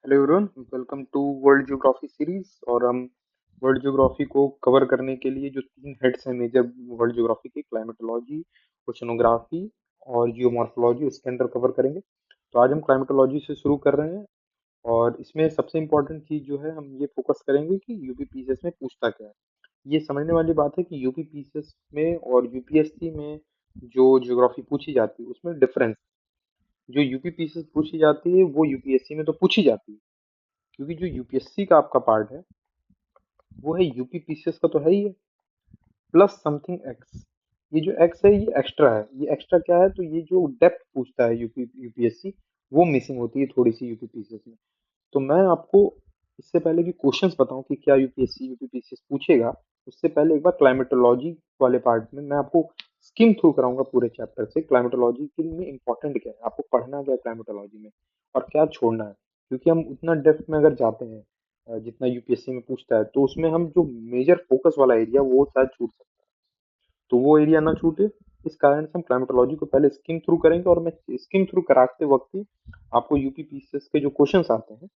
Hello everyone, welcome to world geography series. और हम world geography को कवर करने के लिए जो तीन हेड्स हैं मेजर वर्ल्ड ज्योग्राफी के, क्लाइमेटोलॉजी, ओशनोग्राफी और जियोमॉर्फोलॉजी, उसके अंदर कवर करेंगे। तो आज हम क्लाइमेटोलॉजी से शुरू कर रहे हैं। और इसमें सबसे इम्पोर्टेंट चीज जो है, हम ये फोकस करेंगे कि यूपीपीसीएस में पूछता क्या है। ये समझने वाली बात है कि यूपीपीसीएस में और यूपीएससी में जो ज्योग्राफी पूछी जाती है उसमें डिफरेंस। जो यूपीपीसीएस पूछी जाती है वो यूपीएससी में तो पूछी जाती है, क्योंकि जो यूपीएससी का आपका पार्ट है वो है यूपीपीसीएस का तो है ही है, प्लस समथिंग एक्स। ये जो एक्स है ये एक्स्ट्रा है। ये एक्स्ट्रा क्या है? तो ये जो डेप्थ पूछता है यूपीएससी, वो मिसिंग होती है थोड़ी सी यूपीपीसीएस में। तो मैं आपको इससे पहले कि क्वेश्चंस बताऊं कि क्या यूपीएससी यूपीपीसीएस पूछेगा, उससे पहले एक बार क्लाइमेटोलॉजी वाले पार्ट में मैं आपको स्किम थ्रू कराऊंगा पूरे चैप्टर से। क्लाइमेटोलॉजी के में इंपॉर्टेंट क्या है, आपको पढ़ना क्या है क्लाइमेटोलॉजी में और क्या छोड़ना है। क्योंकि हम उतना डेप्थ में अगर जाते हैं जितना यूपीएससी में पूछता है, तो उसमें हम जो मेजर फोकस वाला एरिया वो शायद छूट सकता है। तो वो एरिया ना छूटे, इस कारण से हम क्लाइमेटोलॉजी को पहले स्किम थ्रू करेंगे। और मैं स्किम थ्रू कराते वक्त ही आपको यूपीपीसीएस के जो क्वेश्चंस आते हैं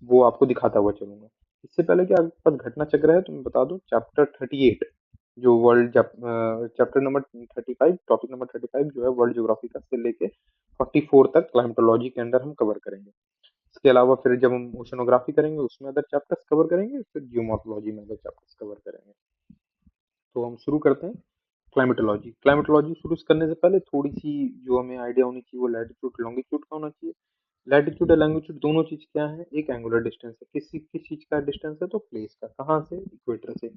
वो आपको दिखाता हुआ चलूंगा। इससे पहले कि आपके पास घटना चक्र है तो मैं बता दूं, चैप्टर 38 जो world chapter number 35, topic number 35 जो है वर्ल्ड ज्योग्राफी का, से लेके 44 तक क्लाइमेटोलॉजी के अंदर हम कवर करेंगे। इसके अलावा फिर जब हम ओशनोग्राफी करेंगे उसमें अदर चैप्टर्स कवर करेंगे, फिर जियोमॉर्फोलॉजी में अदर चैप्टर्स कवर करेंगे। तो हम शुरू करते हैं क्लाइमेटोलॉजी। क्लाइमेटोलॉजी शुरू करने से पहले थोड़ी सी जो हमें आइडिया होनी चाहिए वो लैटिट्यूड लॉन्गिट्यूड का होना चाहिए। लैटिट्यूड और लैंगिट्यूड दोनों चीज क्या है? एक एंगुलर डिस्टेंस है। किस चीज का डिस्टेंस है? तो प्लेस का। कहाँ से? इक्वेटर से।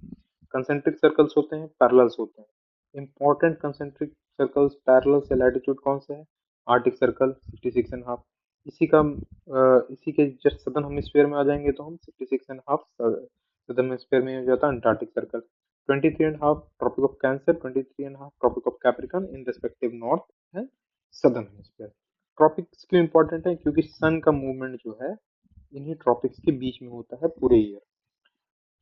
कंसेंट्रिक सर्कल्स होते हैं, पैरेलल्स होते हैं। इंपॉर्टेंट कंसेंट्रिक सर्कल्स पैरेलल से लैटिट्यूड कौन से है? Arctic circle 66.5। इसी का इसी के जस्ट सदर्न हेमिस्फीयर में आ जाएंगे तो हम 66.5 सदर्न हेमिस्फीयर में हो जाता है Antarctic circle. 23.5 tropic of Cancer, 23.5 tropic of Capricorn in respective north and southern hemisphere. Tropics क्यों इंपॉर्टेंट है? क्योंकि सन का मूवमेंट जो है इन्हीं ट्रॉपिक्स के बीच में होता है पूरे ईयर।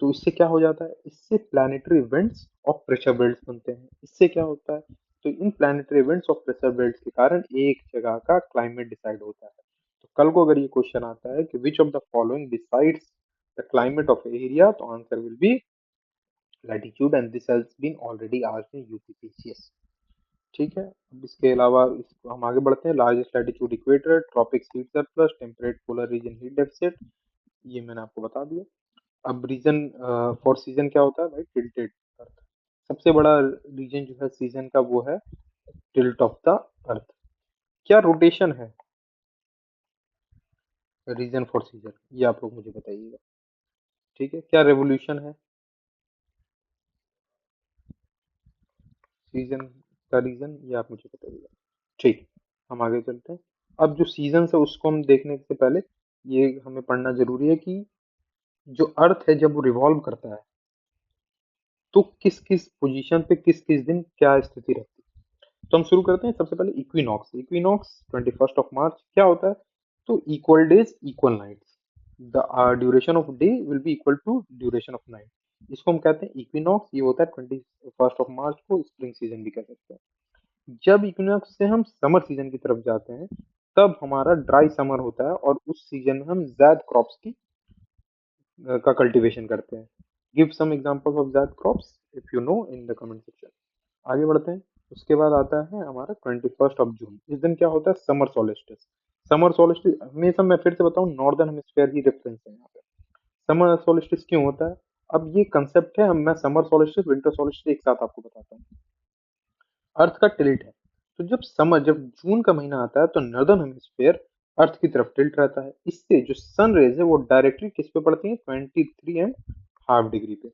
तो इससे क्या हो जाता है? इससे प्लानिटरी इवेंट्स और प्रेशर बेल्ट्स बनते हैं। इससे क्या होता है? तो इन प्लानिटरी इवेंट्स और प्रेशर बेल्ट्स के कारण एक जगह का क्लाइमेट डिसाइड होता है। तो कल को अगर ये क्वेश्चन आता है कि which of the following decides the climate of area, तो answer will be latitude, and this has been already asked in UPPCS. ठीक है। अब इसके अलावा इसको हम आगे बढ़ते हैं। Largest latitude equator, tropic heat surplus, temperate polar region heat deficit, ये मैंने आपको बता दिया। अब रीजन फॉर सीजन क्या होता है भाई? टिल्टेड अर्थ। सबसे बड़ा रीजन जो है सीजन का वो है टिल्ट ऑफ द अर्थ। क्या रोटेशन है रीजन फॉर सीजन, ये आप लोग मुझे बताइएगा। ठीक है। क्या रेवोल्यूशन है सीजन का रीजन, ये आप मुझे बताइएगा। ठीक। हम आगे चलते हैं। अब जो सीजन है उसको हम देखने से पहले ये हमें पढ़ना जरूरी है कि जो अर्थ है जब वो रिवॉल्व करता है तो किस किस पोजीशन पे किस किस दिन क्या स्थिति रहती है। तो हम शुरू करते हैं सबसे पहले इक्विनॉक्स। इक्विनॉक्स 21 मार्च क्या होता है? तो equal days equal nights, the duration of day will be equal to duration of night. इसको हम कहते हैं इक्विनॉक्स। ये होता है 21 मार्च को। स्प्रिंग सीजन भी कह सकते हैं। जब इक्विनॉक्स से हम समर सीजन की तरफ जाते हैं तब हमारा ड्राई समर होता है और उस सीजन में हम ज़्यादा क्रॉप्स की का कल्टीवेशन करते हैं। Give some examples of that crops if you know in the comment section. आगे बढ़ते हैं। उसके बाद आता है हमारा 21 जून। इस दिन क्या होता है? Summer solstice. समर सोलिस्टिस हमेशा, मैं फिर से बताऊं, नॉर्दर्न हेमिस्फीयर की रेफरेंस है यहाँ पे। समर सोलिस्टिस क्यों होता है? अब ये कंसेप्ट है, मैं समर सोलिस्टिस विंटर सोलिस्टिस एक साथ आपको बताता हूँ। अर्थ का टिल्ट है। तो जब जून का महीना आता है तो नॉर्दर्न हेमिस्फीयर अर्थ की तरफ टिल्ट रहता है। इससे जो सन रेज है वो डायरेक्टली किस पे पड़ती है? 23.5 डिग्री पे।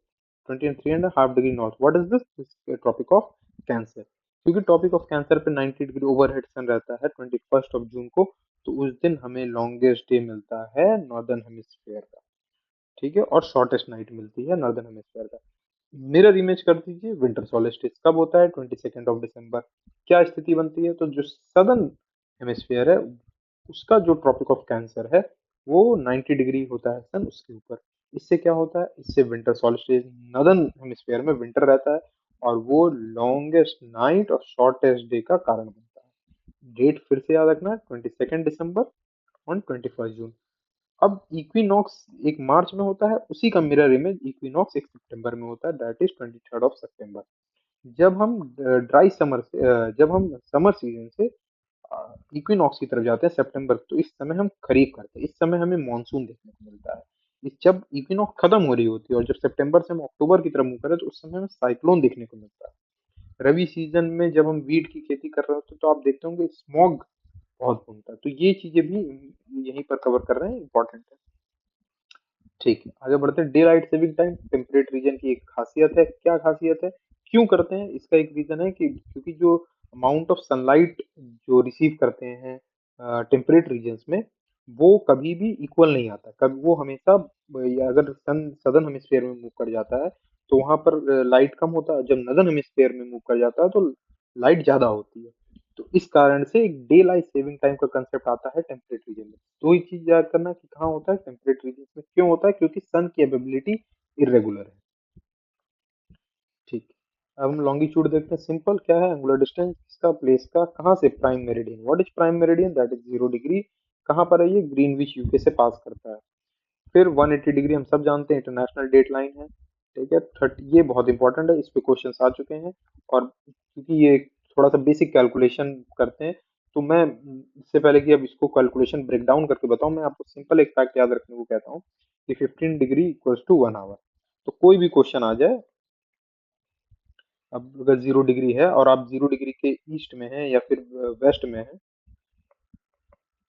23.5 degree north. What is this? Tropic of Cancer. क्योंकि टॉपिक ऑफ कैंसर पे 90 डिग्री ओवरहेड सन रहता है 21 जून को, तो उस दिन हमें लॉन्गेस्ट डे मिलता है नॉर्दर्न हेमिस्फीयर का। ठीक है। और शॉर्टेस्ट नाइट मिलती है नॉर्दर्न हेमिस्फीयर का। मिरर इमेज कर दीजिए। विंटर सोलिस्टिस कब होता है? 22 दिसंबर। क्या स्थिति बनती है? तो जो सदर्न हेमिस्फीयर है उसका जो ट्रॉपिक ऑफ कैंसर है वो 90 डिग्री होता है सन उसके ऊपर। इससे क्या होता है? इससे विंटर सोलिस्टिस, नॉर्दर्न हेमिस्फीयर में विंटर रहता है और वो लॉन्गेस्ट नाइट और शॉर्टेस्ट डे का कारण बनता है। डेट फिर से याद रखना, 22 दिसंबर और 21 जून। अब इक्विनॉक्स एक मार्च में होता है, उसी का मिरर इमेज इक्विनॉक्स एक सितंबर में होता है, that is 23rd of September। जब हम ड्राई समर से जब हम समर सीजन से इक्विनॉक्स की तरफ जाते हैं सितंबर, तो इस समय हम खरीफ करते हैं, इस समय हमें मानसून देखने को मिलता है। जब इक्विनॉक्स खत्म हो रही होती है और जब सितंबर से हम अक्टूबर की तरफ मूव करें, तो उस समय हमें साइक्लोन देखने को मिलता है। रवि सीजन में जब हम वीट की खेती कर रहे होते हैं, तो आप देखते होंगे स्मॉग बहुत घूमता है। तो ये चीजें भी यहीं पर कवर कर रहे हैं, इंपॉर्टेंट है। ठीक है, आगे बढ़ते हैं। Day light saving time temperate region की एक खासियत है। क्या खासियत है, क्यों करते हैं, इसका एक रीजन है कि क्योंकि जो अमाउंट ऑफ सनलाइट जो रिसीव करते हैं टेम्परेट रीजन्स में, वो कभी भी इक्वल नहीं आता। कभी वो हमेशा या अगर सन सदर्न हेमिस्फेयर में मूव कर जाता है, तो वहां पर लाइट कम होता है। जब नॉर्दर्न हेमिस्फेयर में मूव कर जाता है, तो लाइट ज्यादा होती है। तो इस कारण से एक डे लाइट सेविंग टाइम का कंसेप्ट आता है टेम्परेट रीजन में। दो ही चीज याद करना कि कहाँ होता है, टेम्परेट रीजन में। क्यों होता है, क्योंकि सन की अवेबिलिटी इरेगुलर है। ठीक है, अब हम लॉन्गिट्यूड देखते हैं। सिंपल, क्या है, एंगुलर डिस्टेंस इसका प्लेस का, कहाँ से, prime meridian. What is prime meridian, that is 0 degree. कहाँ पर है ये, ग्रीनविच यूके से पास करता है। फिर 180 डिग्री हम सब जानते हैं इंटरनेशनल डेट लाइन है। ठीक है, 30, ये बहुत इंपॉर्टेंट है, इस पे क्वेश्चन आ चुके हैं। और क्योंकि ये थोड़ा सा बेसिक कैलकुलेशन करते हैं, तो मैं इससे पहले कि अब इसको कैलकुलेशन ब्रेक डाउन करके बताऊं, मैं आपको सिंपल एक फैक्ट याद रखने को कहता हूँ कि 15 डिग्री इक्वल्स टू 1 आवर। तो कोई भी क्वेश्चन आ जाए, अब अगर 0 डिग्री है और आप 0 डिग्री के ईस्ट में है या फिर वेस्ट में है,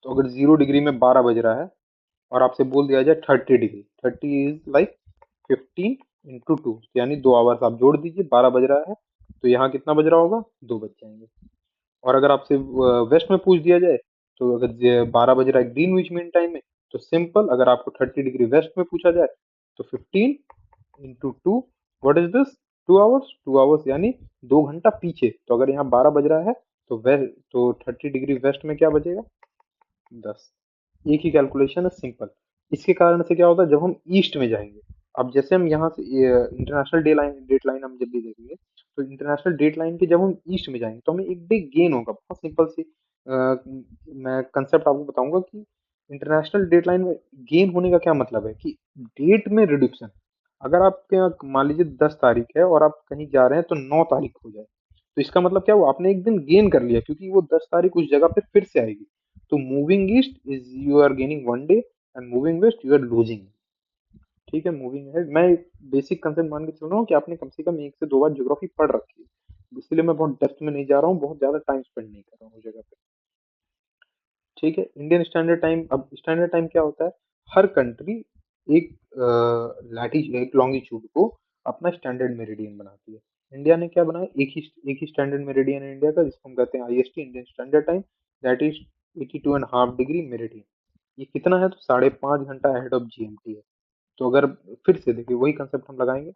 तो अगर 0 डिग्री में 12 बज रहा है और आपसे बोल दिया जाए 30 डिग्री, 30 इज लाइक 15 × 2, यानी 2 आवर्स आप जोड़ दीजिए, 12 बज रहा है, तो यहाँ कितना बज रहा होगा, 2 बज जाएंगे। और अगर आपसे वेस्ट में पूछ दिया जाए, तो अगर 12 बज रहा है ग्रीनविच मीन टाइम में, तो सिंपल, अगर आपको 30 डिग्री वेस्ट में पूछा जाए, तो 15 × 2, what is this, 2 hours, 2 hours यानी 2 घंटा पीछे। तो अगर यहाँ 12 बज रहा है, तो वेस्ट, तो 30 डिग्री वेस्ट में क्या बचेगा, 10। एक ही कैलकुलेशन है, सिंपल। इसके कारण से क्या होता है, जब हम ईस्ट में जाएंगे, अब जैसे हम यहाँ से इंटरनेशनल डेट लाइन हम जब भी देखेंगे, तो इंटरनेशनल डेट लाइन के जब हम ईस्ट में जाएंगे, तो हमें एक डे गेन होगा। बहुत सिंपल सी मैं कंसेप्ट आपको बताऊंगा कि इंटरनेशनल डेट लाइन में गेन होने का क्या मतलब है, कि डेट में रिड्यूक्शन। अगर आपके यहाँ मान लीजिए 10 तारीख है और आप कहीं जा रहे हैं, तो 9 तारीख हो जाए, तो इसका मतलब क्या हुआ, आपने एक दिन गेन कर लिया, क्योंकि वो 10 तारीख उस जगह पे फिर से आएगी। तो moving east is you are gaining 1 day, and moving west you are losing. ठीक है, मूविंग अहेड, मैं बेसिक कंसेप्ट मान के चल रहा हूँ कि आपने कम से कम 1 से 2 बार ज्योग्राफी पढ़ रखी है, इसलिए मैं बहुत डेप्थ में नहीं जा रहा हूँ, बहुत ज्यादा टाइम स्पेंड नहीं कर रहा हूँ उस जगह पे। ठीक है, इंडियन स्टैंडर्ड टाइम। अब स्टैंडर्ड टाइम क्या होता है, हर कंट्री एक एक लॉन्गिट्यूड को अपना स्टैंडर्ड मेरिडियन बनाती है। इंडिया ने क्या बनाया, एक ही स्टैंडर्ड मेरिडियन है इंडिया का, जिसको हम कहते हैं IST, Indian standard time, that is 82.5 degree meridian. ये कितना है, तो 5.5 घंटा अहेड ऑफ जीएमटी है। तो अगर फिर से देखिए वही कंसेप्ट हम लगाएंगे,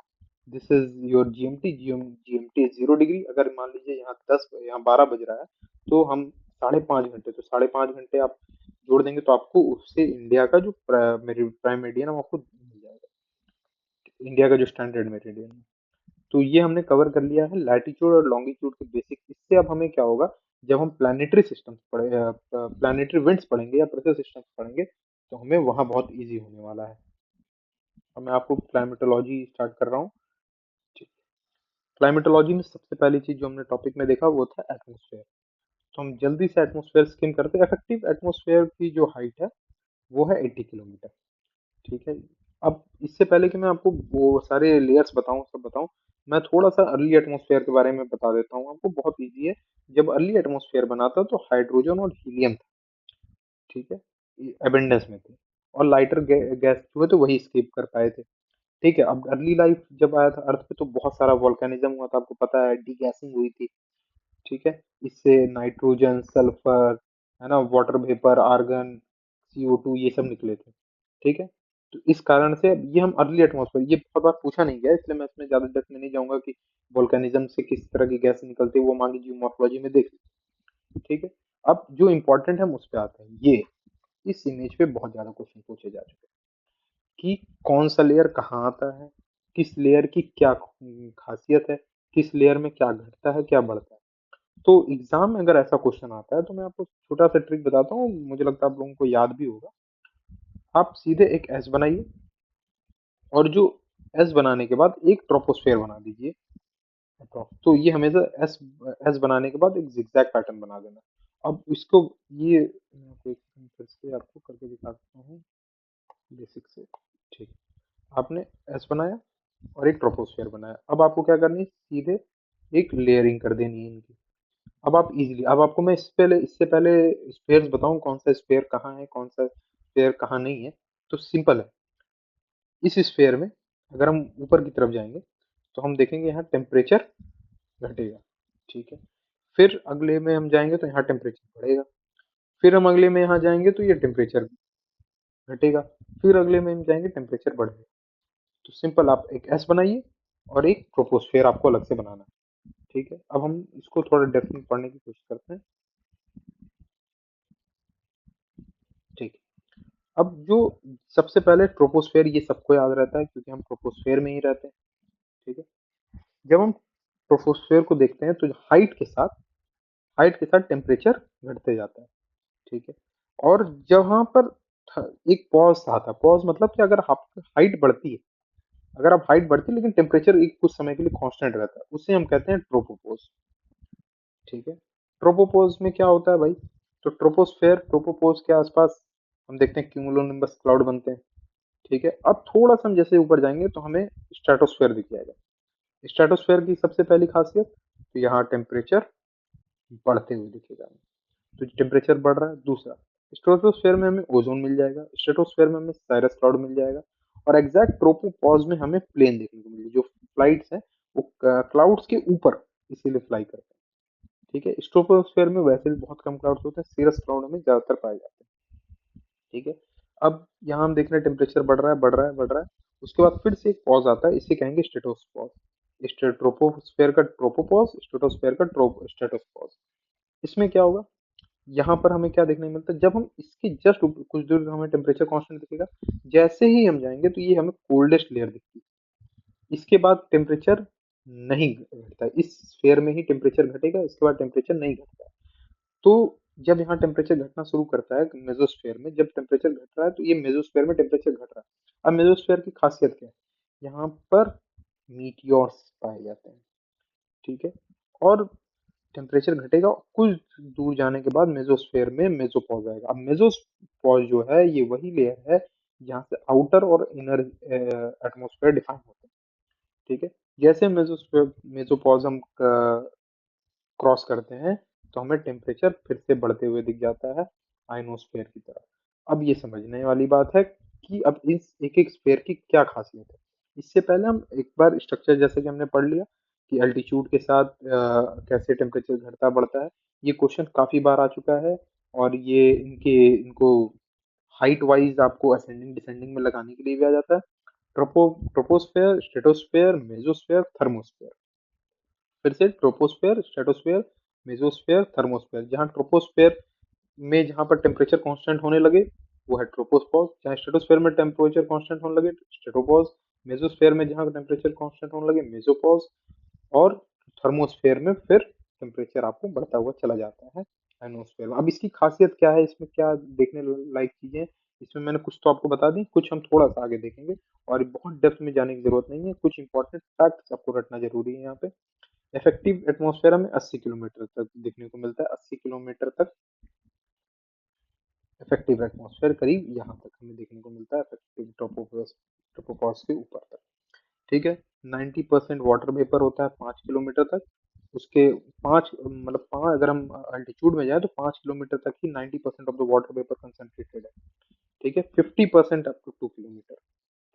this is your GMT, GMT is 0 degree. अगर मान लीजिए यहाँ 12 बज रहा है, तो हम 5.5 घंटे, तो 5.5 घंटे आप जोड़ देंगे, तो आपको उससे इंडिया का जो प्राइम मेरिडियन है वो आपको मिल जाएगा, इंडिया का जो स्टैंडर्ड मेरिडियन है। तो ये हमने कवर कर लिया है लैटिट्यूड और लॉन्गिट्यूड के बेसिक। इससे अब हमें क्या होगा, जब हम प्लानिटरी सिस्टम्स पढ़े, प्लानिटरी विंड्स पढ़ेंगे या प्रेशर सिस्टम्स पढ़ेंगे, तो हमें वहाँ बहुत इजी होने वाला है। अब मैं आपको क्लाइमेटोलॉजी स्टार्ट कर रहा हूँ। क्लाइमेटोलॉजी में सबसे पहली चीज जो हमने टॉपिक में देखा, वो था एटमोसफेयर। तो हम जल्दी से एटमोसफेयर स्किम करते हैं। इफेक्टिव एटमोसफेयर की जो हाइट है, वो है 80 किलोमीटर। ठीक है, अब इससे पहले कि मैं आपको वो सारे लेयर्स बताऊं, सब बताऊं, मैं थोड़ा सा अर्ली एटमोसफेयर के बारे में बता देता हूँ आपको, बहुत इजी है। जब अर्ली एटमोसफेयर बना था, तो हाइड्रोजन और हीलियम था। ठीक है, एबेंडेंस में थे, और लाइटर गैस जो है, तो वही स्केप कर पाए थे। ठीक है, अब अर्ली लाइफ जब आया था अर्थ पे, तो बहुत सारा वोल्केनिज्म हुआ था, आपको पता है, डीगैसिंग हुई थी। ठीक है, इससे नाइट्रोजन, सल्फर, है ना, वाटर वेपर, आर्गन, CO2, ये सब निकले थे। ठीक है, तो इस कारण से ये हम अर्ली एटमॉस्फेयर, ये बहुत बार पूछा नहीं गया, इसलिए मैं इसमें ज्यादा डेप्थ में नहीं जाऊंगा कि वोल्केनिज्म से किस तरह की गैस निकलती है, वो मान लीजिए मॉर्फोलॉजी में देख लीजिए। ठीक है, अब जो इंपॉर्टेंट है हम उस पे आते हैं। ये इस इमेज पे बहुत ज्यादा क्वेश्चन पूछे जा चुके हैं कि कौन सा लेयर कहाँ आता है, किस लेयर की क्या खासियत है, किस लेयर में क्या घटता है, क्या बढ़ता है। तो एग्जाम में अगर ऐसा क्वेश्चन आता है, तो मैं आपको छोटा सा ट्रिक बताता हूँ, मुझे लगता है आप लोगों को याद भी होगा। आप सीधे एक एस बनाइए, और जो एस बनाने के बाद एक ट्रोपोस्फेयर बना दीजिए। तो ये हमेशा एस एस बनाने के बाद एक जिगजैग पैटर्न बना देना। अब इसको ये मैं फिर से आपको करके दिखाता हूँ बेसिक से। ठीक है, आपने एस बनाया और एक ट्रोपोस्फेयर बनाया। अब आपको क्या करनी है, सीधे एक लेयरिंग कर देनी है इनकी। अब आप इजीली, अब आपको मैं इससे पहले स्पेयर्स बताऊं कौन सा स्पेयर कहाँ है, कौन सा स्पेयर कहाँ नहीं है। तो सिंपल है, इस स्फेयर में अगर हम ऊपर की तरफ जाएंगे तो हम देखेंगे यहाँ टेम्परेचर घटेगा। ठीक है, फिर अगले में हम जाएंगे तो यहाँ टेम्परेचर बढ़ेगा, फिर हम अगले में यहाँ जाएंगे तो ये टेम्परेचर घटेगा, फिर अगले में हम जाएंगे टेम्परेचर बढ़ेगा। तो सिंपल, आप एक एस बनाइए और एक ट्रोपोस्फेयर आपको अलग से बनाना है। ठीक है, अब हम इसको थोड़ा डेप्थ में पढ़ने की कोशिश करते हैं। ठीक है, अब जो सबसे पहले ट्रोपोस्फेयर, ये सबको याद रहता है क्योंकि हम ट्रोपोस्फेयर में ही रहते हैं। ठीक है, जब हम ट्रोपोस्फेयर को देखते हैं तो हाइट के साथ टेम्परेचर घटते जाता है। ठीक है, और जहाँ पर एक पॉज आता है, पॉज मतलब कि अगर आपकी हाइट बढ़ती है, अगर आप हाइट बढ़ती है लेकिन टेम्परेचर एक कुछ समय के लिए कांस्टेंट रहता है, उसे हम कहते हैं ट्रोपोपोज। ठीक है, ट्रोपोपोज में क्या होता है भाई, तो ट्रोपोपोज के आसपास हम देखते हैं क्यूमुलोनिम्बस क्लाउड बनते हैं। ठीक है, अब थोड़ा सा हम जैसे ऊपर जाएंगे तो हमें स्ट्रेटोस्फेयर दिख जाएगा। स्ट्रेटोस्फेयर की सबसे पहली खासियत, तो यहाँ टेम्परेचर बढ़ते हुए दिखेगा। तो टेम्परेचर बढ़ रहा है। दूसरा, स्ट्रेटोस्फेयर में हमें ओजोन मिल जाएगा, स्ट्रेटोस्फेयर में हमें साइरस क्लाउड मिल जाएगा, और एग्जैक्ट ट्रोपोपॉज में हमें प्लेन देखने को मिलेगी। जो फ्लाइट्स हैं वो क्लाउड्स के ऊपर इसीलिए फ्लाई करते हैं। ठीक है, स्ट्रोपोस्फेयर में वैसे भी बहुत कम क्लाउड्स होते हैं, सीरस क्लाउड में ज्यादातर पाए जाते हैं। ठीक है, अब यहाँ हम देख रहे हैं टेम्परेचर बढ़ रहा है, बढ़ रहा है, बढ़ रहा है। उसके बाद फिर से एक पॉज आता है, इसे कहेंगे स्ट्रेटोस्पॉज। ट्रोपोस्फेयर का ट्रोपोपॉज, स्ट्रेटोस्फेयर का स्ट्रेटोस्पॉज। इसमें क्या होगा, यहाँ पर हमें क्या देखने को मिलता है, जब हम इसके जस्ट कुछ दूर हमें टेम्परेचर कांस्टेंट दिखेगा, जैसे ही हम जाएंगे तो ये हमें कोल्डेस्ट लेयर दिखती है। इसके बाद टेम्परेचर नहीं घटता है, इस स्फेयर में ही टेम्परेचर घटेगा, इसके बाद टेम्परेचर नहीं घटता है। तो जब यहाँ टेम्परेचर घटना शुरू करता है मेसोस्फेयर में, जब टेम्परेचर घट रहा है तो ये मेसोस्फेयर में टेम्परेचर घट रहा है। अब मेसोस्फेयर की खासियत क्या है, यहाँ पर मीटियोर्स पाए जाते हैं। ठीक है, और टेम्परेचर घटेगा, कुछ दूर जाने के बाद मेसोस्फेयर में मेसोपॉज आएगा। अब मेसोपॉज जो है ये वही लेयर है जहाँ से आउटर और इनर एटमॉस्फेयर डिफाइन होते हैं। ठीक है, जैसे मेसोस्फेयर मेसोपॉज हम क्रॉस करते हैं तो हमें टेम्परेचर फिर से बढ़ते हुए दिख जाता है आइनोस्फेयर की तरफ। अब ये समझने वाली बात है कि अब इस एक एक स्फेयर की क्या खासियत है। इससे पहले हम एक बार स्ट्रक्चर जैसे कि हमने पढ़ लिया कि अल्टीट्यूड के साथ कैसे टेम्परेचर घटता बढ़ता है। ये क्वेश्चन काफी बार आ चुका है, और ये इनको हाइट वाइज आपको असेंडिंग डिसेंडिंग में लगाने के लिए भी आ जाता है। Troposphere, stratosphere, mesosphere, thermosphere. फिर से ट्रोपोस्फेयर, स्ट्रेटोस्फेयर, मेसोस्फेयर, थर्मोस्फेयर। जहाँ ट्रोपोस्फेयर में जहाँ पर टेम्परेचर कांस्टेंट होने लगे वो है ट्रोपोस्फोर, जहाँ स्ट्रेटोस्फेयर में टेम्परेचर कांस्टेंट होने लगे स्ट्रेटोपॉज, मेसोस्फेयर में जहाँ टेम्परेचर कांस्टेंट होने लगे मेसोपॉज, और थर्मोस्फेयर में फिर टेम्परेचर आपको बढ़ता हुआ चला जाता है आइनोस्फेयर में। अब इसकी खासियत क्या है, इसमें क्या देखने लायक चीजें हैं, इसमें मैंने कुछ तो आपको बता दी, कुछ हम थोड़ा सा आगे देखेंगे, और बहुत डेप्थ में जाने की जरूरत नहीं है। कुछ इंपॉर्टेंट फैक्ट्स आपको रटना जरूरी है यहाँ पे। इफेक्टिव एटमॉस्फेयर हमें 80 किलोमीटर तक देखने को मिलता है, 80 किलोमीटर तक इफेक्टिव एटमॉस्फेयर करीब यहाँ तक हमें देखने को मिलता है, इफेक्टिव ट्रोपोपॉज के ऊपर तक। ठीक है, 90% वाटर वेपर होता है 5 किलोमीटर तक। उसके पाँच मतलब पाँच, अगर हम अल्टीट्यूड में जाए तो 5 किलोमीटर तक ही 90% of the water vapour concentrated है। ठीक है, 50% अप टू 2 किलोमीटर।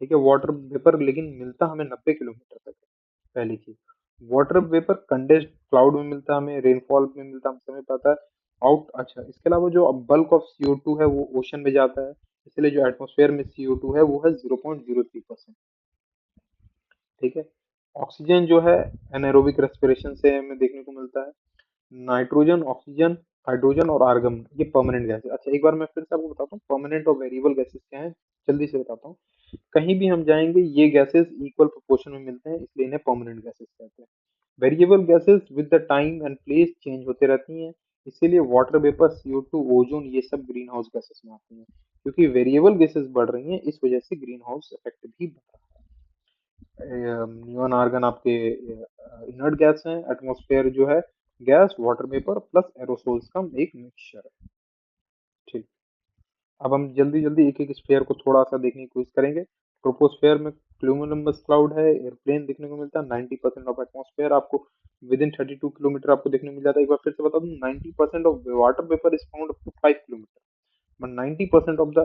ठीक है, वाटर वेपर लेकिन मिलता हमें 90 किलोमीटर तक है। पहली चीज, वाटर वेपर कंडेंस्ड क्लाउड में मिलता है, हमें रेनफॉल में मिलता है, हमें समय पता है। आउट, अच्छा, इसके अलावा जो बल्क ऑफ CO2 है वो ओशन में जाता है, इसलिए जो एटमॉस्फेयर में CO2 है वो है 0.03%। ठीक है, ऑक्सीजन जो है एनारोबिक रेस्पिरेशन से हमें देखने को मिलता है। नाइट्रोजन, ऑक्सीजन, हाइड्रोजन और आर्गन ये परमानेंट गैसेस। अच्छा, एक बार मैं फिर से आपको बताता हूँ परमानेंट और वेरिएबल गैसेस क्या है, जल्दी से बताता हूँ। कहीं भी हम जाएंगे ये गैसेस इक्वल प्रोपोर्शन में मिलते हैं, इसलिए इन्हें परमानेंट गैसेस कहते हैं। Variable gases with the time and place change होते रहती हैं, इसीलिए वाटर वेपर, CO2, ओजोन ये सब ग्रीन हाउस गैसेस में आती हैं। क्योंकि वेरिएबल गैसेस बढ़ रही हैं, इस वजह से ग्रीन हाउस इफेक्ट भी बढ़ रहा है। नियॉन आर्गन आपके इनर्ट गैस हैं, एटमॉस्फेयर जो है gas, water vapour plus aerosols का एक मिक्सचर है। ठीक, अब हम जल्दी जल्दी एक एक स्फीयर को थोड़ा सा देखने की कोशिश करेंगे। ट्रोपोस्फेयर में क्यूमुलुम्बस क्लाउड है, एयरप्लेन देखने को मिलता है, 90% ऑफ एटमॉस्फेयर आपको विद इन 32 किलोमीटर आपको देखने को मिल जाता है। एक बार फिर से बता दूं, 90% of water vapour is found up to 5 kilometre, but 90% of the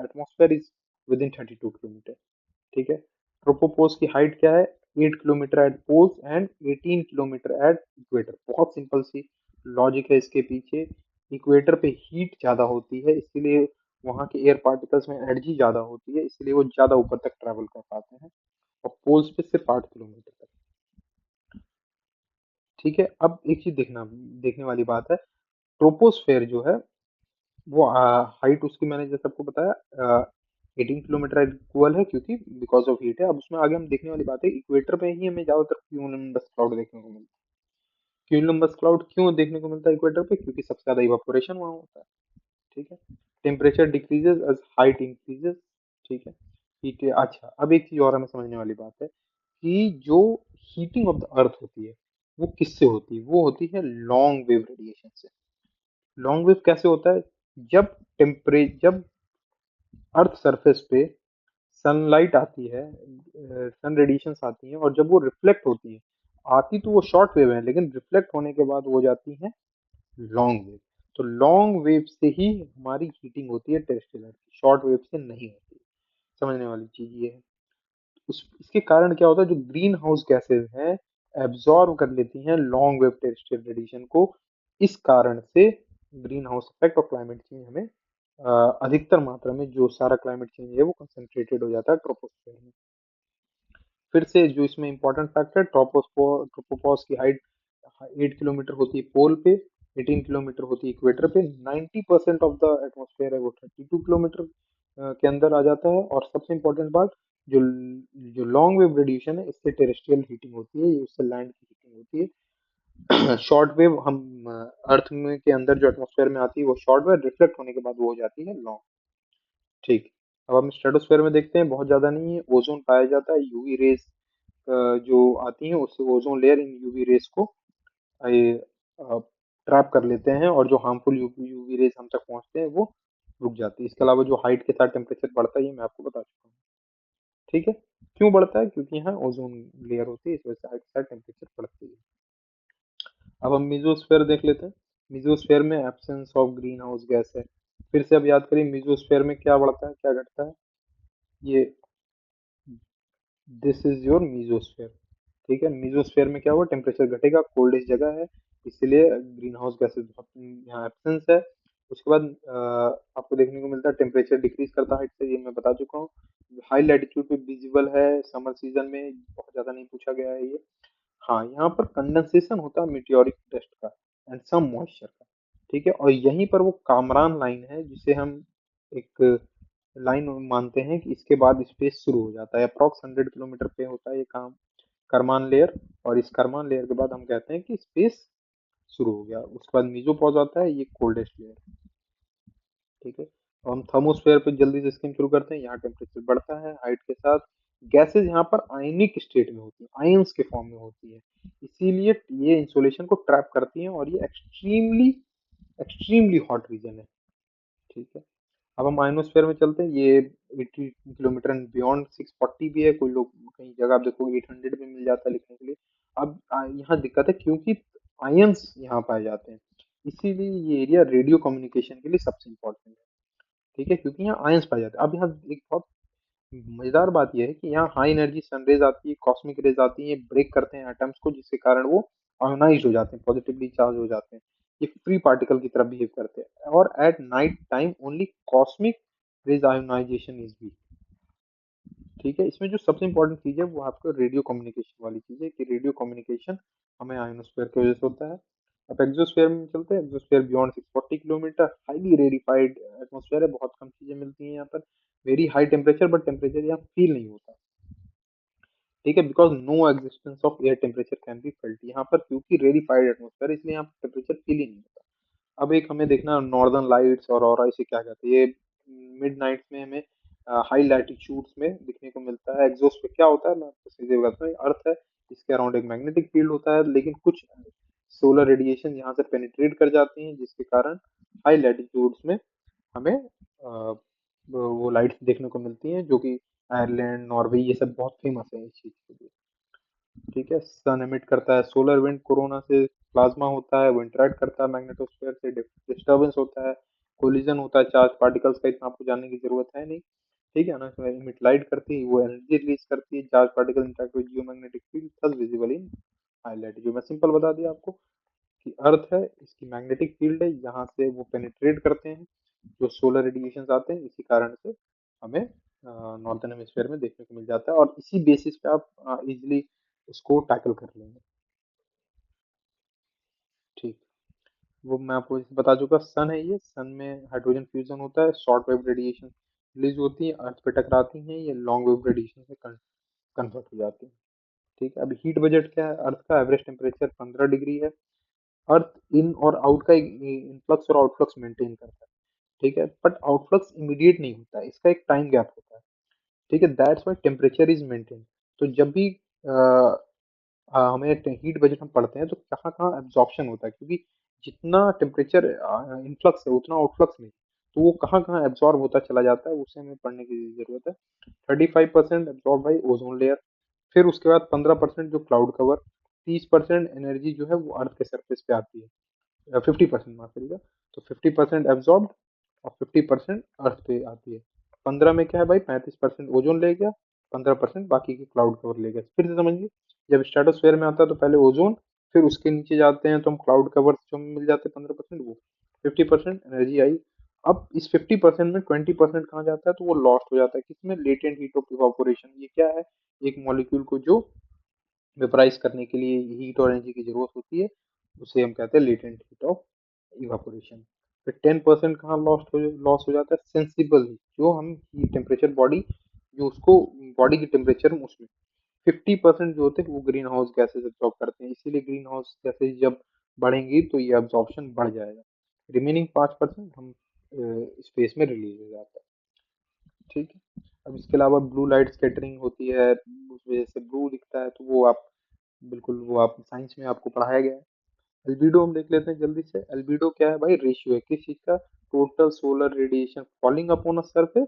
atmosphere is within 32 kilometre. ठीक है, ट्रोपोपॉज की हाइट क्या है? 8 kilometre at poles and 18 kilometre at equator. बहुत सिंपल सी लॉजिक है इसके पीछे। इक्वेटर पे हीट ज्यादा होती है, इसीलिए वहां के एयर पार्टिकल्स में एनर्जी ज्यादा होती है, इसलिए वो ज्यादा ऊपर तक ट्रेवल कर पाते हैं, और पोल्स पे सिर्फ 8 किलोमीटर तक। ठीक है, अब एक चीज देखने वाली बात है। ट्रोपोस्फेयर जो है वो हाइट उसकी मैंने जैसे आपको बताया 18 किलोमीटर इक्वल है, क्योंकि बिकॉज ऑफ हीट है। अब उसमें आगे हम देखने वाली बात है, इक्वेटर पे ही हमें ज्यादातर क्यूमुलुम्बस क्लाउड देखने को मिलता है। क्यूमुलुम्बस क्लाउड क्यों देखने को मिलता है इक्वेटर पे? क्योंकि सबसे ज्यादा इवापोरेशन वहां होता है। ठीक है, temperature decreases as height increases. ठीक है, हीट। अच्छा, अब एक चीज और हमें समझने वाली बात है कि जो हीटिंग ऑफ द अर्थ होती है वो किससे होती है? वो होती है लॉन्ग वेव रेडिएशन से। लॉन्ग वेव कैसे होता है? जब अर्थ सरफेस पे सनलाइट आती है, सन रेडिएशंस आती हैं, और जब वो रिफ्लेक्ट होती है, आती तो वो शॉर्ट वेव है, लेकिन रिफ्लेक्ट होने के बाद वो हो जाती है लॉन्ग वेव। तो लॉन्ग वेव से ही हमारी हीटिंग होती है टेरेस्ट्रियल की, शॉर्ट वेव से नहीं होती। समझने वाली चीज ये है। इसके कारण क्या होता है, जो ग्रीन हाउस गैसेज हैं एब्जॉर्ब कर लेती हैं लॉन्ग वेव टेरेस्ट्रियल रेडिएशन को। इस कारण से ग्रीन हाउस इफेक्ट और क्लाइमेट चेंज हमें अधिकतर मात्रा में, जो सारा क्लाइमेट चेंज है वो कंसंट्रेटेड हो जाता है ट्रोपोस्फेयर में। फिर से जो इसमें इंपॉर्टेंट फैक्ट है, ट्रोपोपॉज की हाइट 8 किलोमीटर होती है पोल पे, 18 किलोमीटर होती है इक्वेटर पे, 90% ऑफ द एटमोसफेयर है वो 32 किलोमीटर के अंदर आ जाता है। और सबसे इंपॉर्टेंट बात, जो जो लॉन्ग वेव रेडिएशन है इससे टेरेस्ट्रियल हीटिंग होती है, ये उससे लैंड की हीटिंग होती है। शॉर्ट वेव हम अर्थ में के अंदर जो एटमोसफेयर में आती है वो शॉर्ट वेव, रिफ्लेक्ट होने के बाद वो हो जाती है लॉन्ग। ठीक, अब हम स्ट्रेटोस्फेयर में देखते हैं, बहुत ज्यादा नहीं है, ओजोन पाया जाता है। यूवी रेस जो आती हैं उससे ozone layer in UV rays को ट्रैप कर लेते हैं, और जो हार्मफुल यूवी रेस हम तक पहुंचते हैं वो रुक जाती है। इसके अलावा जो हाइट के साथ टेम्परेचर बढ़ता है ये मैं आपको बता चुका हूँ। ठीक है, क्यों बढ़ता है? क्योंकि यहाँ ओजोन लेयर होती है, इस वजह से हाइट के साथ टेम्परेचर बढ़ती है। अब हम मिजोस्फेयर देख लेते हैं। मिजोस्फेयर में absence of green house gas है। फिर से अब याद करिए, मिजोस्फेयर में क्या बढ़ता है क्या घटता है? ये दिस इज योर मिजोस्फेयर। ठीक है, मिजोस्फेयर में क्या हुआ, टेम्परेचर घटेगा, कोल्डेस्ट जगह है, इसलिए ग्रीन हाउस गैसेज बहुत यहाँ एब्सेंस है। उसके बाद आपको देखने को मिलता है टेम्परेचर डिक्रीज करता है हाइट से, ये मैं बता चुका हूँ। हाई लैटिट्यूड पे विजिबल है समर सीजन में, बहुत ज्यादा नहीं पूछा गया है ये। हाँ, यहाँ पर कंडेंसेशन होता है मीटियोरिक डस्ट का एंड सम मॉइस्चर का। ठीक है, और यहीं पर वो कामरान लाइन है जिसे हम एक लाइन मानते हैं कि इसके बाद स्पेस शुरू हो जाता है। अप्रॉक्स 100 किलोमीटर पे होता है ये काम, करमान लेयर। और इस करमान लेयर के बाद हम कहते हैं कि स्पेस शुरू हो गया। उसके बाद मीजोपॉज आता है, ये कोल्डेस्ट लेयर। ठीक है, तो हम थर्मोस्फेयर पे जल्दी से स्किम शुरू करते हैं। यहाँ टेम्परेचर बढ़ता है हाइट के साथ। गैसेज यहाँ पर आयनिक स्टेट में होती है, आयंस के फॉर्म में होती है, इसीलिए ये इंसोलेशन को ट्रैप करती हैं, और ये एक्सट्रीमली एक्सट्रीमली हॉट रीजन है। ठीक है, अब हम आयनोस्फेयर में चलते हैं। ये 80 किलोमीटर एंड बियॉन्ड 640 भी है, कोई लोग कहीं जगह आप देखोगे 800 में मिल जाता है लिखने के लिए। अब यहाँ दिक्कत है क्योंकि आयंस यहाँ पाए जाते हैं, इसीलिए ये एरिया रेडियो कम्युनिकेशन के लिए सबसे इम्पोर्टेंट है। ठीक है, क्योंकि यहाँ आयंस पाए जाते हैं। अब यहाँ एक बहुत मजेदार बात यह है कि यहाँ हाई एनर्जी सनरेज आती है, कॉस्मिक रेज आती है, ब्रेक करते हैं एटम्स को, जिसके कारण वो आयोनाइज हो जाते हैं, पॉजिटिवली चार्ज हो जाते हैं, ये फ्री पार्टिकल की तरह बिहेव करते हैं। और at night time only cosmic rays ionisation is weak. ठीक है, इसमें जो सबसे इंपॉर्टेंट चीज है वो आपको रेडियो कम्युनिकेशन वाली चीज है, कि रेडियो कम्युनिकेशन हमें आयोनोस्फेयर की वजह से होता है। अब एक्सोस्फेयर में चलते हैं। Exosphere beyond 640 kilometre, highly rarefied atmosphere है, बहुत कम चीजें मिलती हैं यहाँ पर। Very high temperature, but temperature यहाँ फील नहीं होता। ठीक है, because no existence of air temperature can be felt यहाँ पर, क्योंकि रेडिफाइड एटमोस्फेयर, इसलिए यहाँ टेम्परेचर फील ही नहीं होता। अब एक हमें देखना नॉर्दर्न लाइट्स और ऑरा, इसे क्या कहते हैं? ये मिड नाइट्स में हमें हाई लैटिट्यूड्स में दिखने को मिलता है। एग्जोस्फीयर क्या होता है, मैं आपको सीधे बताता हूँ, अर्थ है, इसके अराउंड एक मैग्नेटिक फील्ड होता है, लेकिन कुछ सोलर रेडिएशन यहाँ से पेनिट्रेट कर जाती हैं, जिसके कारण हाई लैटिट्यूड्स में हमें वो लाइट्स देखने को मिलती हैं, जो कि आयरलैंड, नॉर्वे, ये सब बहुत फेमस है इस चीज के लिए। ठीक है, सन एमिट करता है सोलर विंड, कोरोना से प्लाज्मा होता है, वो इंटरेक्ट करता है मैग्नेटोस्फेयर से, डिस्टर्बेंस होता है, कोलिजन होता है चार्ज पार्टिकल्स का, इतना आपको जानने की जरूरत है नहीं। ठीक है ना, इसमें इमिट लाइट करती है, वो एनर्जी रिलीज करती है, charge particle interact with geomagnetic field, thus visible in highlight. जो मैं सिंपल बता दिया आपको कि अर्थ है, इसकी मैग्नेटिक फील्ड है, यहाँ से वो पेनिट्रेट करते हैं जो सोलर रेडिएशन आते हैं, इसी कारण से हमें नॉर्दर्न हेमिस्फेयर में देखने को मिल जाता है, और इसी बेसिस पे आप इजिली उसको टैकल कर लेंगे। ठीक, वो मैं आपको जैसे बता चुका, सन है ये, सन में हाइड्रोजन फ्यूजन होता है, शॉर्ट वेव रेडिएशन रिलीज होती है, अर्थ पे टकराती हैं, ये लॉन्ग वेव रेडिएशन से कन्वर्ट हो जाती है। ठीक है, अब हीट बजट क्या है अर्थ का, एवरेज टेम्परेचर 15 डिग्री है। अर्थ इन और आउट का इनफ्लक्स और आउटफ्लक्स मेंटेन करता है। ठीक है, बट आउटफ्लक्स इमीडिएट नहीं होता है, इसका एक टाइम गैप होता है। ठीक है, that's why temperature is maintain. तो जब भी हमें हीट बजट हम पढ़ते हैं तो कहाँ कहाँ एब्जॉर्प्शन होता है, क्योंकि जितना टेम्परेचर इनफ्लक्स है उतना आउटफ्लक्स नहीं, तो वो कहाँ कहाँ एब्जॉर्ब होता चला जाता है, उसे हमें पढ़ने की जरूरत है। 35% एब्जॉर्ब बाई ओजोन लेयर, फिर उसके बाद 15% जो क्लाउड कवर, 30% एनर्जी जो है वो अर्थ के सरफेस पे आती है, 50%, माफ करिएगा, तो 50% एब्जॉर्ब और 50% अर्थ पे आती है। 15 में क्या है भाई, 35% ओजोन ले गया, 15% बाकी के क्लाउड कवर ले गया। फिर से समझिए, जब स्ट्रेटोस्फेयर में आता है तो पहले ओजोन, फिर उसके नीचे जाते हैं तो हम क्लाउड कवर जो हमें मिल जाते हैं 15%, वो 50% एनर्जी आई। अब इस 50% में 20% कहाँ जाता है, तो वो लॉस्ट हो जाता है किसमें, लेटेंट हीट ऑफ इवापोरेशन। ये क्या है, एक मॉलिक्यूल को जो वेपराइज करने के लिए हीट और एनर्जी की जरूरत होती है, उसे हम कहते हैं लेटेंट हीट ऑफ इवापोरेशन। फिर 10% कहाँ लॉस हो जाता है, सेंसिबल हीट, जो हम टेम्परेचर बॉडी, जो उसको बॉडी की टेम्परेचर में उसमें 50% जो होते हैं वो ग्रीन हाउस गैसेज एब्जॉर्ब करते हैं, इसीलिए ग्रीन हाउस गैसेज जब बढ़ेंगी तो ये एब्जॉर्प्शन बढ़ जाएगा। रिमेनिंग 5% हम स्पेस में रिलीज हो जाता है। ठीक है, अब इसके अलावा ब्लू लाइट स्कैटरिंग होती है, उस वजह से ब्लू दिखता है, तो वो आप बिल्कुल, वो आप साइंस में आपको पढ़ाया गया है। एल्बिडो हम देख लेते हैं जल्दी से। एल्बिडो क्या है भाई, रेशियो है किस चीज का, total solar radiation falling upon a surface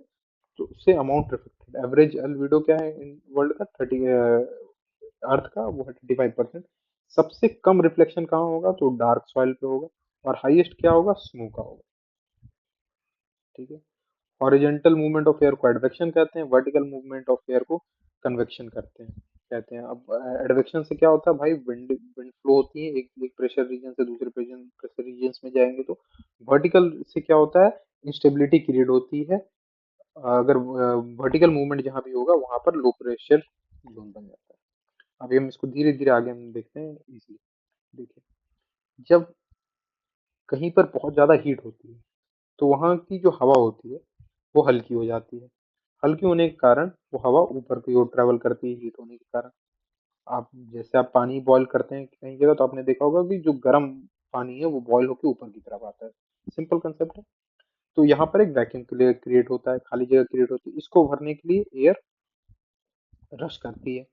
तो उससे अमाउंट रिफ्लेक्टेड। एवरेज एल्बिडो क्या है इन वर्ल्ड का, 30, अर्थ का वो है 35%। सबसे कम रिफ्लेक्शन कहाँ होगा, तो डार्क सॉइल पे होगा, और हाईएस्ट क्या होगा, स्नो का होगा। ठीक है, हॉरिजॉन्टल मूवमेंट ऑफ एयर को एडवेक्शन कहते हैं, वर्टिकल मूवमेंट ऑफ एयर को कन्वेक्शन करते हैं कहते हैं। अब एडवेक्शन से क्या होता है भाई, विंड विंड फ्लो होती है, एक प्रेशर रीजन से दूसरे प्रेशर रीजन में जाएंगे तो। वर्टिकल से क्या होता है, इंस्टेबिलिटी क्रिएट होती है, अगर वर्टिकल मूवमेंट जहाँ भी होगा वहां पर लो प्रेशर जोन बन जाता है। अभी हम इसको धीरे धीरे आगे हम देखते हैं इजीली। देखिए, जब कहीं पर बहुत ज्यादा हीट होती है तो वहाँ की जो हवा होती है वो हल्की हो जाती है। हल्की होने के कारण वो हवा ऊपर की ओर ट्रेवल करती है हीट होने के कारण। आप जैसे आप पानी बॉईल करते हैं कहीं जगह, तो आपने देखा होगा कि जो गर्म पानी है वो बॉईल होकर ऊपर की तरफ आता है। सिंपल कंसेप्ट है। तो यहाँ पर एक वैक्यूम क्रिएट होता है, खाली जगह क्रिएट होती है, इसको भरने के लिए एयर रश करती है।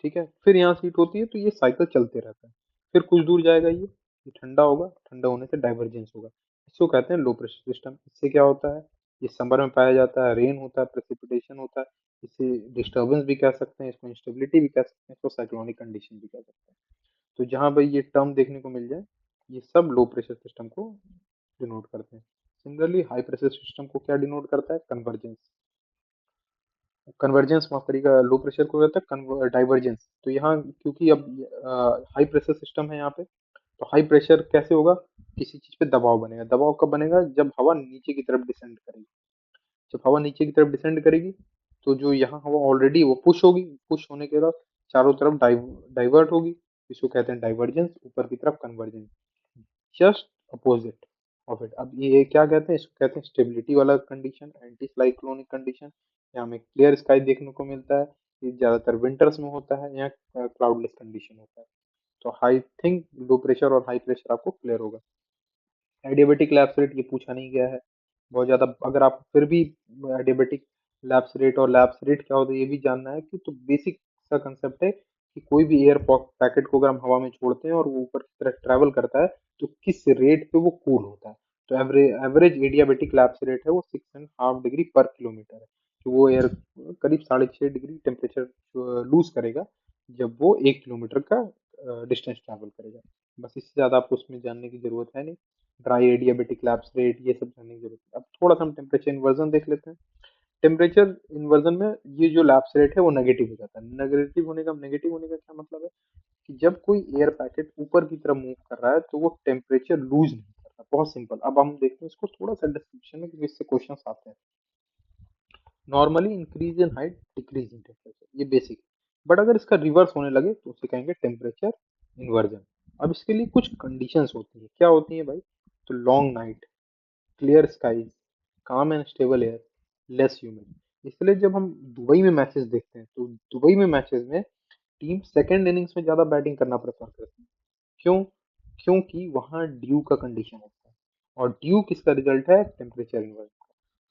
ठीक है, फिर यहाँ से हीट होती है, तो ये साइकिल चलते रहता है। फिर कुछ दूर जाएगा ये ठंडा होगा, ठंडा होने से डाइवर्जेंस होगा, इसको कहते हैं लो प्रेशर सिस्टम। इससे क्या होता है, ये समर में पाया जाता है, रेन होता है, प्रेसिपिटेशन होता है। इसे डिस्टर्बेंस भी कह सकते हैं, इसको इंस्टेबिलिटी भी कह सकते हैं, इसको साइक्लोनिक कंडीशन भी कह सकते हैं। तो जहाँ भाई ये टर्म देखने को मिल जाए, ये सब लो प्रेशर सिस्टम को डिनोट करते हैं। सिमिलरली हाई प्रेशर सिस्टम को क्या डिनोट करता है, कन्वर्जेंस। कन्वर्जेंस माफ करिएगा, लो प्रेशर को रहता है डाइवर्जेंस। तो यहाँ क्योंकि अब हाई प्रेशर सिस्टम है यहाँ पे, तो हाई प्रेशर कैसे होगा, किसी चीज पे दबाव बनेगा। दबाव कब बनेगा, जब हवा नीचे की तरफ डिसेंड करेगी। जब हवा नीचे की तरफ डिसेंड करेगी तो जो यहाँ हवा ऑलरेडी वो पुश होगी, पुश होने के बाद चारों तरफ डाइवर्ट होगी, इसको कहते हैं डाइवर्जेंस, ऊपर की तरफ convergence. Just opposite of it. अब ये क्या कहते हैं, इसको कहते हैं स्टेबिलिटी वाला कंडीशन, एंटी साइक्लोनिक कंडीशन। यहाँ हमें क्लियर स्काई देखने को मिलता है, ये ज्यादातर विंटर्स में होता है, यहाँ क्लाउडलेस कंडीशन होता है। तो आई थिंक लो प्रेशर और हाई प्रेशर आपको क्लियर होगा। एडियाबेटिक लैप्स रेट ये पूछा नहीं गया है, बहुत ज्यादा। अगर आप फिर भी एडियाबेटिक लैप्स रेट, और लैप्स रेट क्या होता है ये भी जानना है कि, तो बेसिक सा कंसेप्ट है कि कोई भी एयर पैकेट को अगर हम हवा में छोड़ते हैं और वो ऊपर की तरफ ट्रेवल करता है तो किस रेट पे वो कूल होता है। तो एवरेज एडियाबेटिक लैप्स रेट है वो 6.5 डिग्री पर किलोमीटर है। तो वो एयर करीब 6.5 डिग्री टेम्परेचर लूज करेगा जब वो 1 किलोमीटर का डिस्टेंस ट्रैवल करेगा। बस इससे ज़्यादा आपको उसमें जानने की ज़रूरत है नहीं। ड्राई एडियाबेटिक लैप्स रेट ये सब जानने की जरूरत है। अब थोड़ा सा हम टेम्परेचर इन्वर्जन देख लेते हैं। टेम्परेचर इन्वर्जन में ये जो लैप्स रेट है वो नेगेटिव हो जाता है। नेगेटिव होने का क्या मतलब है कि जब कोई एयर पैकेट ऊपर की तरफ मूव कर रहा है तो वो टेम्परेचर लूज नहीं कर रहा। बहुत सिंपल। अब हम देखते हैं इसको थोड़ा सा डिस्क्रिप्शन में क्योंकि इससे क्वेश्चन आते हैं। Normally increase in height decrease in temperature, ये बेसिक। बट अगर इसका रिवर्स होने लगे तो उसे कहेंगे टेम्परेचर इन्वर्जन। अब इसके लिए कुछ कंडीशंस होती है। क्या होती है भाई? तो लॉन्ग नाइट, क्लियर स्काईज, काम and stable air, less humid. इसलिए जब हम दुबई में मैचेस देखते हैं तो दुबई में मैचेस में टीम सेकेंड इनिंग्स में ज्यादा बैटिंग करना प्रेफर करती है। क्यों? क्योंकि वहां ड्यू का कंडीशन होता है, और ड्यू किसका रिजल्ट है? Temperature inversion.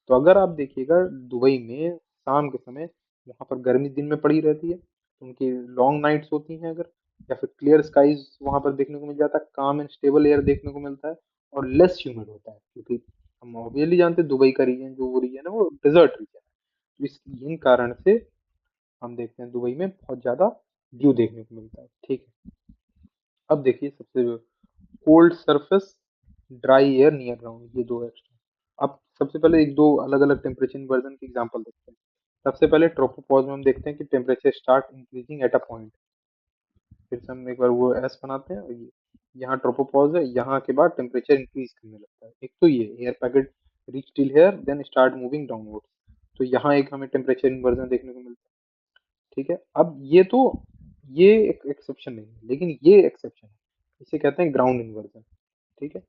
तो अगर आप देखिएगा दुबई में शाम के समय वहां पर गर्मी दिन में पड़ी रहती है तो उनकी लॉन्ग नाइट्स होती हैं अगर, या फिर क्लियर स्काईज वहां पर देखने को मिल जाता है, काम एंड स्टेबल एयर देखने को मिलता है, और लेस ह्यूमिड होता है क्योंकि हम ऑब्वियसली जानते हैं दुबई का रीजन, जो वो रीजन है वो डेजर्ट रीजन है। तो इस इन कारण से हम देखते हैं दुबई में बहुत ज्यादा ड्यू देखने को मिलता है। ठीक है। अब देखिए सबसे cold surface, dry air near ground, ये दो एक्स्ट्रा। अब सबसे पहले एक दो अलग अलग टेम्परेचर वर्जन की एग्जांपल देखते हैं। सबसे पहले ट्रोपोपॉज में हम देखते हैं कि temperature start increasing at a point. फिर से हम एक बार वो एस बनाते हैं, और ये यहाँ ट्रोपोपॉज है, यहाँ के बाद टेम्परेचर इंक्रीज करने लगता है। एक तो ये air packet reach till here then start moving downward. तो यहाँ एक हमें टेम्परेचर इन्वर्जन देखने को मिलता है। ठीक है। अब ये एक एक्सेप्शन नहीं है, लेकिन ये एक्सेप्शन है। इसे कहते हैं ग्राउंड इन्वर्जन। ठीक है।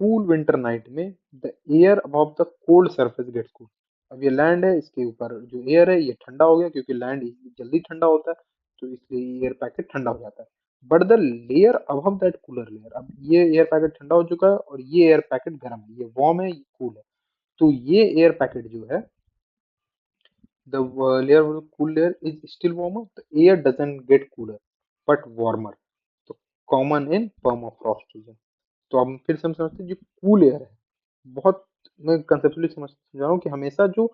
कूल विंटर नाइट में the air above the cold surface gets cool. अब ये लैंड है, इसके ऊपर जो एयर है ये ठंडा हो गया क्योंकि लैंड जल्दी ठंडा होता है, तो इसलिए एयर पैकेट ठंडा हो जाता है। But the layer above that cooler layer, अब ये एयर पैकेट ठंडा हो चुका है और ये एयर पैकेट गर्म है, ये वार्म है ये कूल है। तो ये एयर पैकेट जो है, the layer cool layer is still warmer, the air doesn't get cooler but warmer। तो कॉमन इन permafrost region। तो अब फिर से हम समझते हैं जो कूल एयर है, बहुत, मैं कंसेप्चुअली समझ रहा हूँ कि हमेशा जो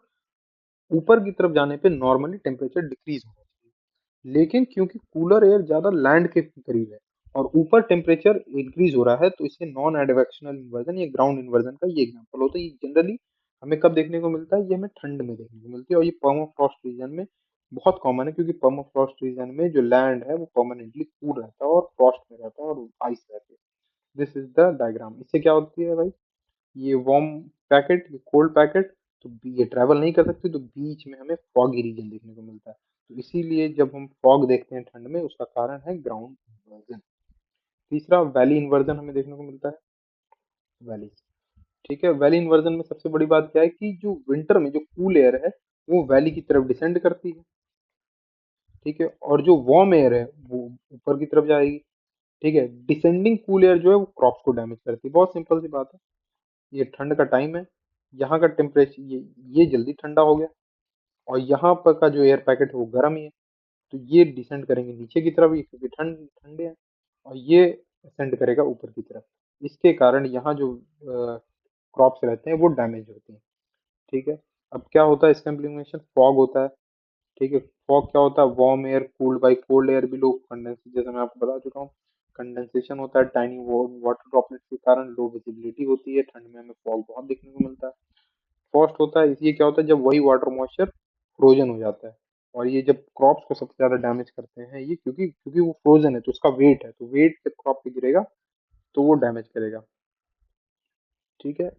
ऊपर की तरफ जाने पे नॉर्मली टेम्परेचर डिक्रीज होना चाहिए, लेकिन क्योंकि कूलर एयर ज्यादा लैंड के करीब है और ऊपर टेम्परेचर इंक्रीज हो रहा है, तो इसे नॉन एडवेक्शनल इन्वर्जन या ग्राउंड इन्वर्जन का ये एग्जांपल होता है। ये जनरली हमें कब देखने को मिलता है? ये हमें ठंड में देखने को मिलती है, और ये पर्माफ्रॉस्ट रीजन में बहुत कॉमन है क्योंकि पर्माफ्रॉस्ट रीजन में जो लैंड है वो परमानेंटली कूल रहता है और फ्रॉस्ट में रहता है और आइस रहती है। This is the diagram. इससे क्या होती है भाई? ये वार्म पैकेट, ये कोल्ड पैकेट, तो ये ट्रैवल नहीं कर सकते, तो बीच में हमें फॉगी रीजन देखने को मिलता है। तो इसीलिए जब हम फॉग देखते हैं ठंड में, उसका कारण है ग्राउंड इन्वर्जन। तीसरा वैली इन्वर्जन हमें देखने को मिलता है। वैली। ठीक है। वैली इन्वर्जन में सबसे बड़ी बात क्या है कि जो विंटर में जो कूल एयर है वो वैली की तरफ डिसेंड करती है। ठीक है। और जो वार्म एयर है वो ऊपर की तरफ जाएगी। ठीक है। डिसेंडिंग कूल एयर जो है वो क्रॉप्स को डैमेज करती है। बहुत सिंपल सी बात है। ये ठंड का टाइम है, यहाँ का टेम्परेचर ये जल्दी ठंडा हो गया, और यहाँ पर का जो एयर पैकेट है वो गर्म ही है, तो ये डिसेंड करेंगे नीचे की तरफ, ये क्योंकि ठंडे हैं, और ये असेंड करेगा ऊपर की तरफ। इसके कारण यहाँ जो क्रॉप्स रहते हैं वो डैमेज होते हैं। ठीक है। अब क्या होता है इसका इम्प्लीमेंटेशन? फॉग होता है। ठीक है। फॉग क्या होता है? Warm air cooled by cold air below condensation, जैसे मैं आपको बता चुका हूँ। कंडेंसेशन होता है, टाइनी वाटर ड्रॉपलेट्स के कारण लो विजिबिलिटी होती है, ठंड में हमें फॉग बहुत देखने को मिलता है। फर्स्ट होता है, ये क्या होता है? जब वही वाटर मॉइस्चर फ्रोजन हो जाता है, और ये जब क्रॉप्स को सबसे ज्यादा डैमेज करते हैं ये, क्योंकि क्योंकि वो फ्रोजन है तो उसका वेट है, तो वेट जब क्रॉप पे गिरेगा तो वो डैमेज करेगा। ठीक है।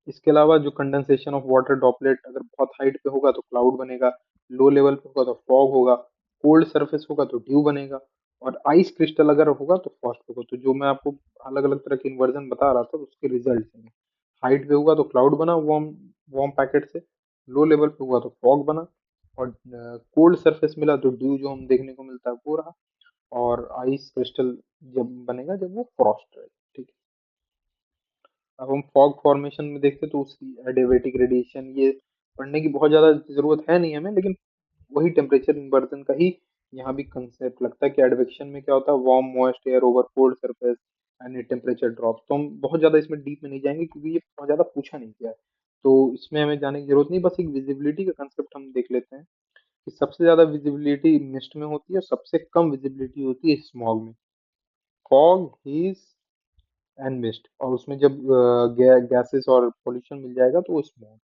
इसके अलावा जो कंडेंसेशन ऑफ वाटर ड्रॉपलेट अगर बहुत हाइट पे होगा तो क्लाउड बनेगा, लो लेवल पे होगा तो फॉग होगा, कोल्ड सरफेस होगा तो ड्यू बनेगा, और आइस क्रिस्टल अगर होगा तो फ्रॉस्ट होगा। तो जो मैं आपको अलग अलग तरह के इन्वर्जन बता रहा था उसके रिजल्ट हैं। हाइट पे हुआ तो क्लाउड बना वार्म वार्म पैकेट से, लो लेवल पे हुआ तो फॉग बना, और कोल्ड सरफेस मिला तो ड्यू जो हम देखने को मिलता है वो रहा, और आइस क्रिस्टल जब बनेगा जब वो फ्रॉस्ट रहे। ठीक है। अब हम फॉग फॉर्मेशन में देखते तो उसकी एडियाबैटिक रेडिएशन ये पढ़ने की बहुत ज्यादा जरूरत है नहीं हमें, लेकिन वही टेम्परेचर इन्वर्जन का ही यहाँ भी कंसेप्ट लगता है कि एडवेक्शन में क्या होता है, warm moist air over cold surface and temperature drop. तो हम बहुत ज्यादा इसमें डीप में नहीं जाएंगे क्योंकि ये बहुत ज्यादा पूछा नहीं गया है, तो इसमें हमें जाने की जरूरत नहीं। बस एक विजिबिलिटी का कंसेप्ट हम देख लेते हैं कि सबसे ज्यादा विजिबिलिटी मिस्ट में होती है और सबसे कम विजिबिलिटी होती है स्मॉग में। फॉग हिज एंड मिस्ट, और उसमें जब गैसेस और पोल्यूशन मिल जाएगा तो वो स्मॉग।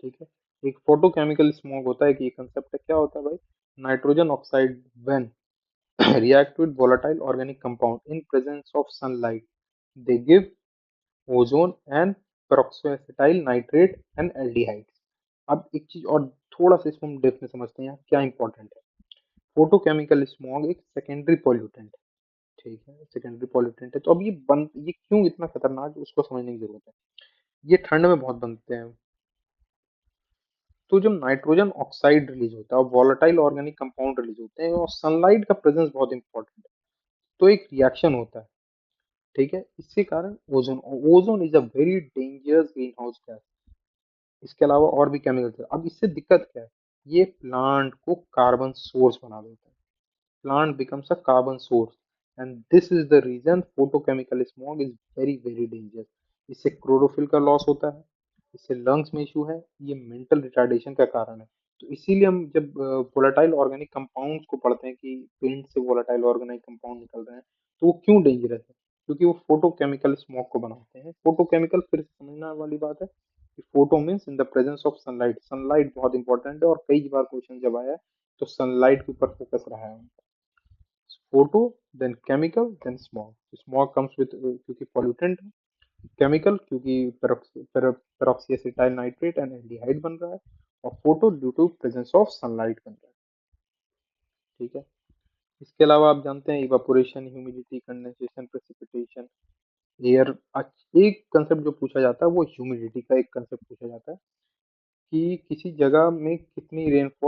ठीक है। एक फोटोकेमिकल स्मॉग होता है कि ये कंसेप्ट है, क्या होता है भाई? Nitrogen oxide when react with volatile organic compound in presence of sunlight, they give ozone and peroxyacetyl nitrate and aldehydes। अब एक चीज और थोड़ा सा इसको हम डेप्थ में समझते हैं यहाँ क्या इंपॉर्टेंट है। फोटोकेमिकल स्मॉग एक सेकेंडरी पॉल्यूटेंट है। ठीक है, सेकेंडरी पॉल्यूटेंट है। तो अब ये क्यों इतना खतरनाक है उसको समझने की जरूरत है। ये ठंड में बहुत बनते हैं। तो जब नाइट्रोजन ऑक्साइड रिलीज होता है और वॉलेटाइल ऑर्गेनिक कंपाउंड रिलीज होते हैं और सनलाइट का प्रेजेंस बहुत इंपॉर्टेंट है, तो एक रिएक्शन होता है। ठीक है, इसके कारण ozone, ozone is a very dangerous green house gas. इसके अलावा और भी केमिकल्स है। अब इससे दिक्कत क्या है, ये प्लांट को कार्बन सोर्स बना देता है। plant becomes a carbon source, and this is the reason photochemical smog is very very dangerous। इससे क्लोरोफिल का लॉस होता है, इससे लंग्स में इशू है, ये मेंटल रिटार्डेशन का कारण है। तो इसीलिए हम जब वोलेटाइल ऑर्गेनिक कंपाउंड्स को पढ़ते हैं कि पेंट से वोलेटाइल ऑर्गेनिक कंपाउंड निकल रहे हैं, तो वो क्यों डेंजरस है? क्योंकि वो फोटोकेमिकल स्मोक को बनाते हैं। फोटोकेमिकल फिर से समझना वाली बात है कि photo means in the presence of sunlight. Sunlight बहुत इंपॉर्टेंट है और कई बार क्वेश्चन जब आया है तो सनलाइट के ऊपर फोकस रहा है। photo, then chemical, then smog। smog comes with क्योंकि pollutant है, chemical क्योंकि peroxyacetyl nitrate and aldehyde बन रहा है, और photo due to presence of sunlight बन रहा है। ठीक है। इसके अलावा आप जानते हैं evaporation, humidity, condensation, precipitation, air. एक कंसेप्ट जो पूछा जाता है वो ह्यूमिडिटी का एक कंसेप्ट पूछा जाता है कि किसी जगह में कितनी रेनफॉल